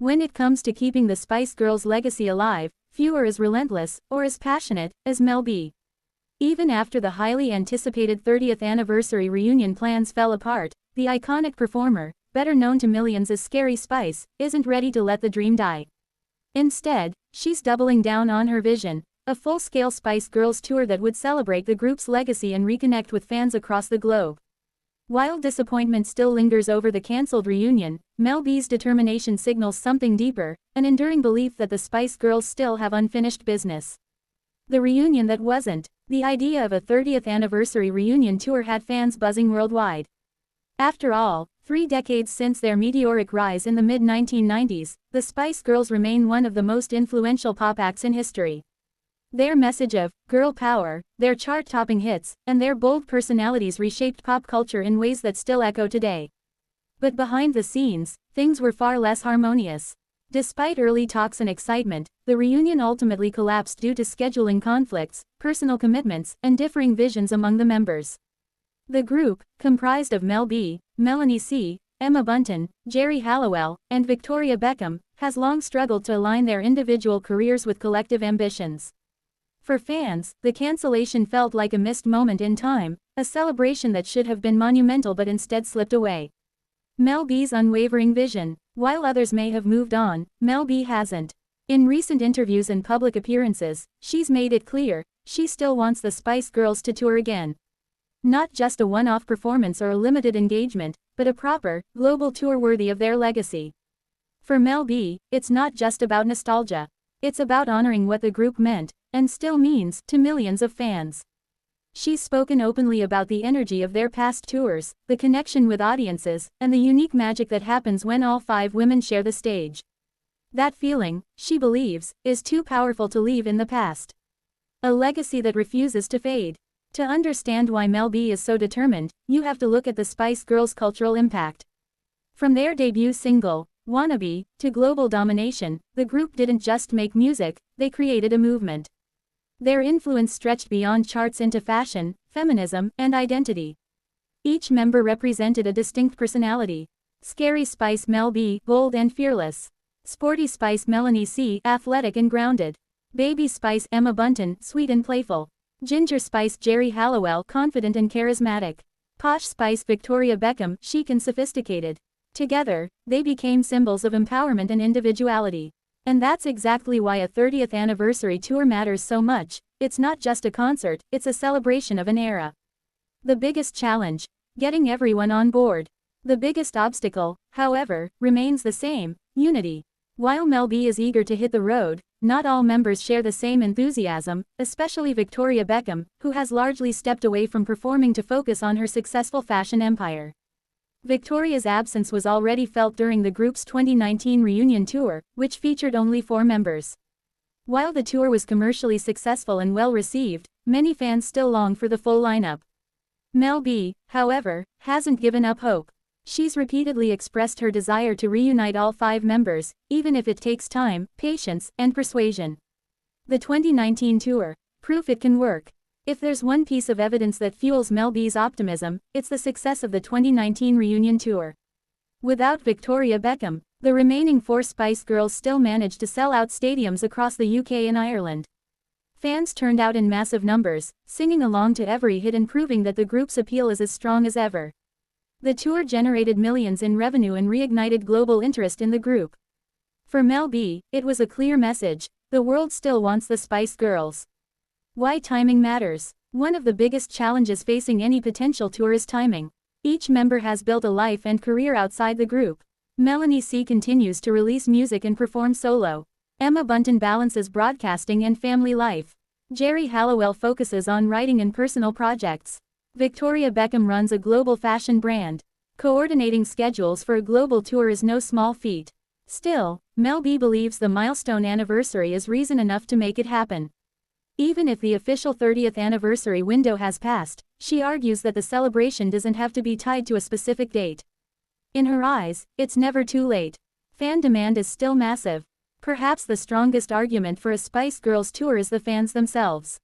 When it comes to keeping the Spice Girls' legacy alive, few are as relentless, or as passionate, as Mel B. Even after the highly anticipated 30th anniversary reunion plans fell apart, the iconic performer, better known to millions as Scary Spice, isn't ready to let the dream die. Instead, she's doubling down on her vision, a full-scale Spice Girls tour that would celebrate the group's legacy and reconnect with fans across the globe. While disappointment still lingers over the cancelled reunion, Mel B's determination signals something deeper, an enduring belief that the Spice Girls still have unfinished business. The reunion that wasn't. The idea of a 30th anniversary reunion tour had fans buzzing worldwide. After all, 3 decades since their meteoric rise in the mid-1990s, the Spice Girls remain one of the most influential pop acts in history. Their message of girl power, their chart-topping hits, and their bold personalities reshaped pop culture in ways that still echo today. But behind the scenes, things were far less harmonious. Despite early talks and excitement, the reunion ultimately collapsed due to scheduling conflicts, personal commitments, and differing visions among the members. The group, comprised of Mel B, Melanie C, Emma Bunton, Jerry Halliwell, and Victoria Beckham, has long struggled to align their individual careers with collective ambitions. For fans, the cancellation felt like a missed moment in time, a celebration that should have been monumental but instead slipped away. Mel B's unwavering vision. While others may have moved on, Mel B hasn't. In recent interviews and public appearances, she's made it clear, she still wants the Spice Girls to tour again. Not just a one-off performance or a limited engagement, but a proper, global tour worthy of their legacy. For Mel B, it's not just about nostalgia. It's about honoring what the group meant, and still means, to millions of fans. She's spoken openly about the energy of their past tours, the connection with audiences, and the unique magic that happens when all 5 women share the stage. That feeling, she believes, is too powerful to leave in the past. A legacy that refuses to fade. To understand why Mel B is so determined, you have to look at the Spice Girls' cultural impact. From their debut single, Wannabe, to global domination, the group didn't just make music, they created a movement. Their influence stretched beyond charts into fashion, feminism, and identity. Each member represented a distinct personality. Scary Spice Mel B, bold and fearless. Sporty Spice Melanie C, athletic and grounded. Baby Spice Emma Bunton, sweet and playful. Ginger Spice Jerry Halliwell, confident and charismatic. Posh Spice Victoria Beckham, chic and sophisticated. Together, they became symbols of empowerment and individuality. And that's exactly why a 30th anniversary tour matters so much. It's not just a concert, it's a celebration of an era. The biggest challenge: getting everyone on board. The biggest obstacle, however, remains the same: unity. While Mel B is eager to hit the road, not all members share the same enthusiasm, especially Victoria Beckham, who has largely stepped away from performing to focus on her successful fashion empire. Victoria's absence was already felt during the group's 2019 reunion tour, which featured only 4 members. While the tour was commercially successful and well received, many fans still long for the full lineup. Mel B, however, hasn't given up hope. She's repeatedly expressed her desire to reunite all 5 members, even if it takes time, patience, and persuasion. The 2019 tour, proof it can work. If there's one piece of evidence that fuels Mel B's optimism, it's the success of the 2019 reunion tour. Without Victoria Beckham, the remaining 4 Spice Girls still managed to sell out stadiums across the UK and Ireland. Fans turned out in massive numbers, singing along to every hit and proving that the group's appeal is as strong as ever. The tour generated millions in revenue and reignited global interest in the group. For Mel B, it was a clear message: the world still wants the Spice Girls. Why timing matters. One of the biggest challenges facing any potential tour is timing. Each member has built a life and career outside the group. Melanie C continues to release music and perform solo. Emma Bunton balances broadcasting and family life. Jerry Halliwell focuses on writing and personal projects. Victoria Beckham runs a global fashion brand. Coordinating schedules for a global tour is no small feat. Still, Mel B believes the milestone anniversary is reason enough to make it happen. Even if the official 30th anniversary window has passed, she argues that the celebration doesn't have to be tied to a specific date. In her eyes, it's never too late. Fan demand is still massive. Perhaps the strongest argument for a Spice Girls tour is the fans themselves.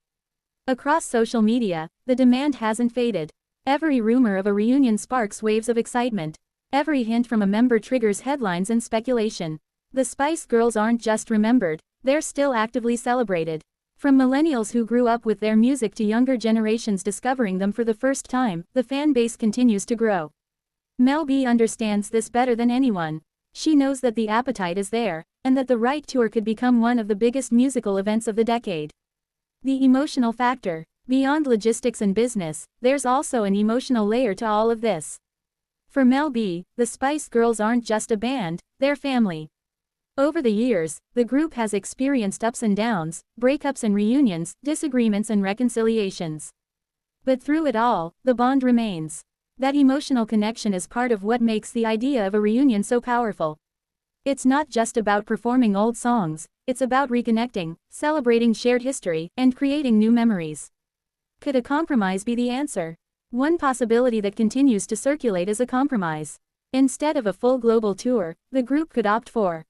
Across social media, the demand hasn't faded. Every rumor of a reunion sparks waves of excitement. Every hint from a member triggers headlines and speculation. The Spice Girls aren't just remembered, they're still actively celebrated. From millennials who grew up with their music to younger generations discovering them for the first time, the fan base continues to grow. Mel B understands this better than anyone. She knows that the appetite is there, and that the right tour could become one of the biggest musical events of the decade. The emotional factor. Beyond logistics and business, there's also an emotional layer to all of this. For Mel B, the Spice Girls aren't just a band, they're family. Over the years, the group has experienced ups and downs, breakups and reunions, disagreements and reconciliations. But through it all, the bond remains. That emotional connection is part of what makes the idea of a reunion so powerful. It's not just about performing old songs, it's about reconnecting, celebrating shared history, and creating new memories. Could a compromise be the answer? One possibility that continues to circulate is a compromise. Instead of a full global tour, the group could opt for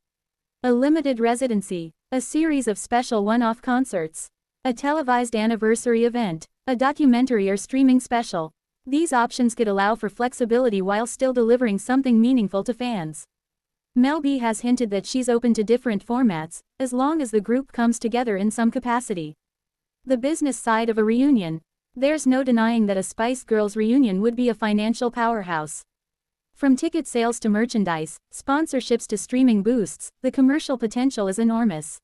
a limited residency, a series of special one-off concerts, a televised anniversary event, a documentary or streaming special. These options could allow for flexibility while still delivering something meaningful to fans. Mel B has hinted that she's open to different formats, as long as the group comes together in some capacity. The business side of a reunion. There's no denying that a Spice Girls reunion would be a financial powerhouse. From ticket sales to merchandise, sponsorships to streaming boosts, the commercial potential is enormous.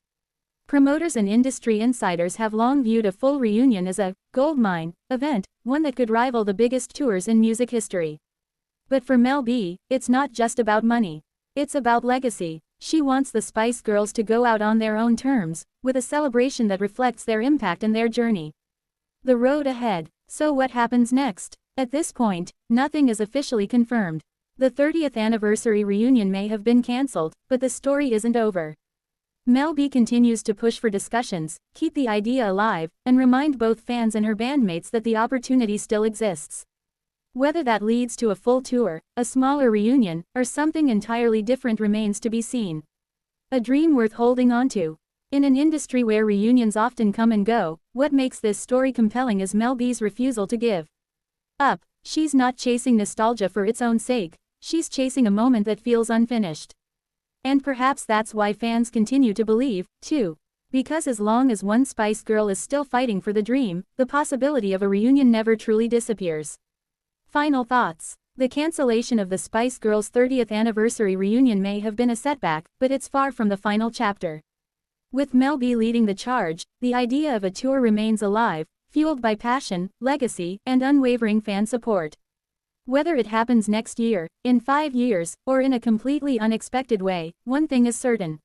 Promoters and industry insiders have long viewed a full reunion as a goldmine event, one that could rival the biggest tours in music history. But for Mel B, it's not just about money. It's about legacy. She wants the Spice Girls to go out on their own terms, with a celebration that reflects their impact and their journey. The road ahead. So what happens next? At this point, nothing is officially confirmed. The 30th anniversary reunion may have been cancelled, but the story isn't over. Mel B continues to push for discussions, keep the idea alive, and remind both fans and her bandmates that the opportunity still exists. Whether that leads to a full tour, a smaller reunion, or something entirely different remains to be seen. A dream worth holding on to. In an industry where reunions often come and go, what makes this story compelling is Mel B's refusal to give up. She's not chasing nostalgia for its own sake, she's chasing a moment that feels unfinished. And perhaps that's why fans continue to believe, too. Because as long as one Spice Girl is still fighting for the dream, the possibility of a reunion never truly disappears. Final thoughts. The cancellation of the Spice Girls' 30th anniversary reunion may have been a setback, but it's far from the final chapter. With Mel B leading the charge, the idea of a tour remains alive, fueled by passion, legacy, and unwavering fan support. Whether it happens next year, in 5 years, or in a completely unexpected way, one thing is certain.